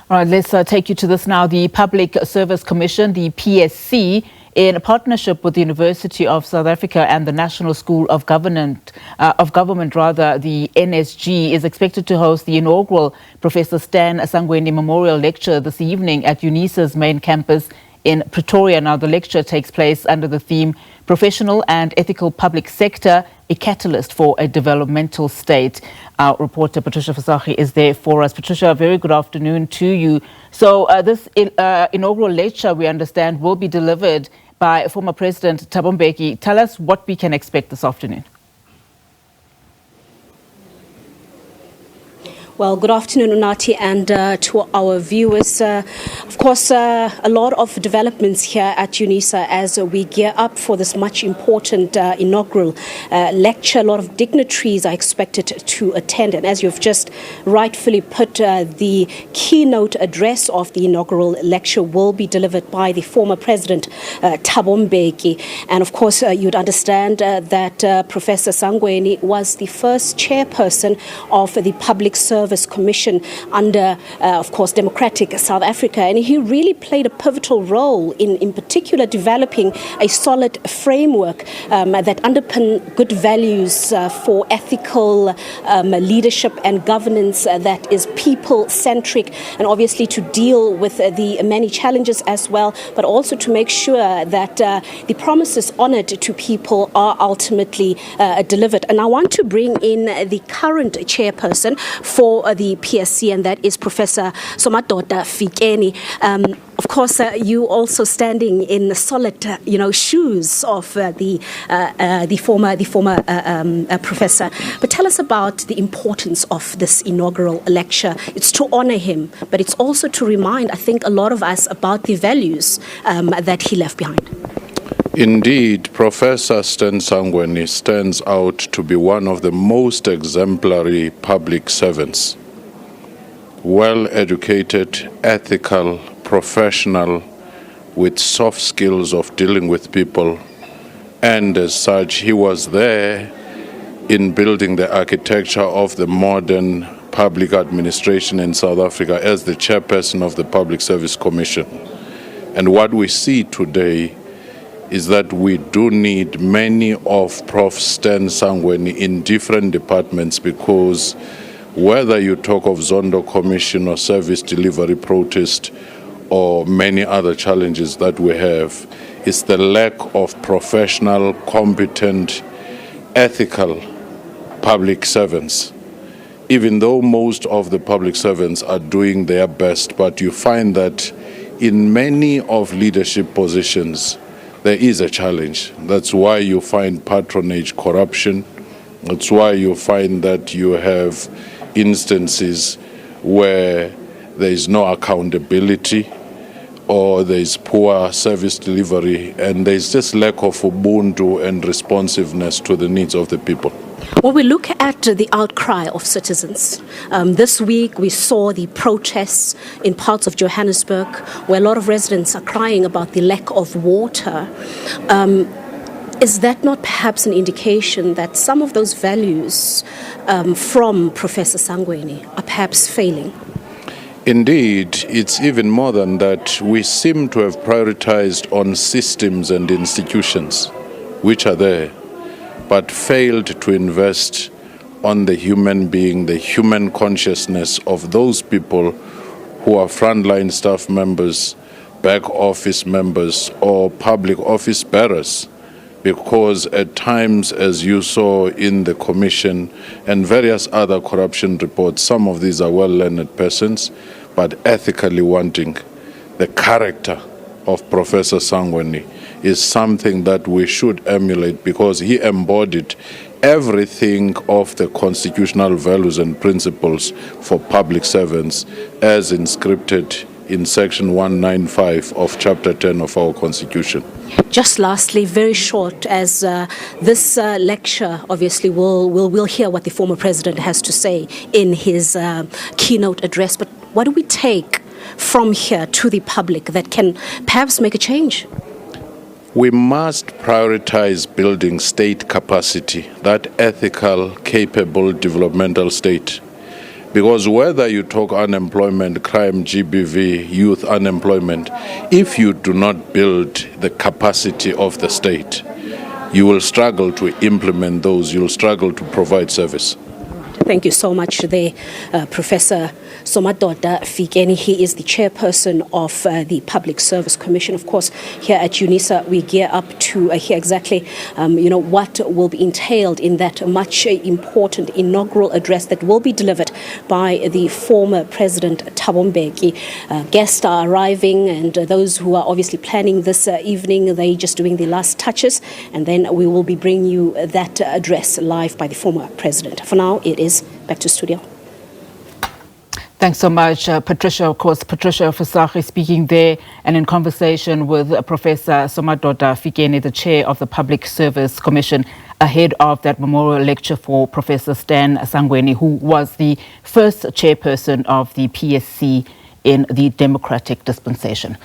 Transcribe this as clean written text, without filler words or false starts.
All right, let's take you to this now. The Public Service Commission, the PSC, in a partnership with the University of South Africa and the National School of Government, the NSG, is expected to host the inaugural Professor Sangweni Memorial Lecture this evening at Unisa's main campus in Pretoria. Now, the lecture takes place under the theme Professional and Ethical Public Sector, a Catalyst for a Developmental State. Our reporter Patricia Visagie is there for us. Patricia, a very good afternoon to you. So this inaugural lecture, we understand, will be delivered by former President Thabo Mbeki. Tell us what we can expect this afternoon. Well, good afternoon, Unati, and to our viewers. Of course, a lot of developments here at Unisa as we gear up for this much important inaugural lecture. A lot of dignitaries are expected to attend. And as you've just rightfully put, the keynote address of the inaugural lecture will be delivered by the former President Thabo Mbeki. And of course, you'd understand that Professor Sangweni was the first chairperson of the Public Service Commission under, of course, democratic South Africa. And he really played a pivotal role in particular, developing a solid framework that underpin good values for ethical leadership and governance that is people-centric, and obviously to deal with the many challenges as well, but also to make sure that the promises honored to people are ultimately delivered. And I want to bring in the current chairperson for the PSC, and that is Professor Somadoda Fikeni. Of course, you also standing in the solid, shoes of the former professor. But tell us about the importance of this inaugural lecture. It's to honor him, but it's also to remind, I think, a lot of us about the values that he left behind. Indeed, Professor Sangweni stands out to be one of the most exemplary public servants. Well-educated, ethical, professional, with soft skills of dealing with people. And as such, he was there in building the architecture of the modern public administration in South Africa as the chairperson of the Public Service Commission. And what we see today is that we do need many of Prof. Sangweni in different departments, because whether you talk of Zondo Commission or service delivery protest or many other challenges that we have, is the lack of professional, competent, ethical public servants. Even though most of the public servants are doing their best, but you find that in many of leadership positions, there is a challenge. That's why you find patronage corruption. That's why you find that you have instances where there is no accountability or there is poor service delivery, and there is just lack of ubuntu and responsiveness to the needs of the people. Well, we look at the outcry of citizens. This week we saw the protests in parts of Johannesburg where a lot of residents are crying about the lack of water. Is that not perhaps an indication that some of those values from Professor Sangweni are perhaps failing? Indeed, it's even more than that. We seem to have prioritized on systems and institutions, which are there, but failed to invest on the human being, the human consciousness of those people who are frontline staff members, back office members, or public office bearers. Because at times, as you saw in the commission and various other corruption reports, some of these are well-learned persons, but ethically wanting. The character of Professor Sangweni is something that we should emulate, because he embodied everything of the constitutional values and principles for public servants as inscripted in Section 195 of Chapter 10 of our Constitution. Just lastly, very short, as this lecture, obviously, we'll hear what the former president has to say in his keynote address. But what do we take from here to the public that can perhaps make a change? We must prioritize building state capacity, that ethical, capable developmental state. Because whether you talk unemployment, crime, GBV, youth unemployment, if you do not build the capacity of the state, you will struggle to implement those, you'll struggle to provide service. Thank you so much there, Professor Somadoda Fikeni. He is the chairperson of the Public Service Commission. Of course, here at Unisa, we gear up to hear exactly, what will be entailed in that much important inaugural address that will be delivered by the former President Thabo Mbeki. Guests are arriving, and those who are obviously planning this evening, they're just doing the last touches, and then we will be bringing you that address live by the former president. For now, it is back to studio. Thanks so much, Patricia. Of course, Patricia Visagie speaking there, and in conversation with Professor Somadoda Fikeni, the chair of the Public Service Commission, ahead of that memorial lecture for Professor Stan Sangweni, who was the first chairperson of the PSC in the democratic dispensation.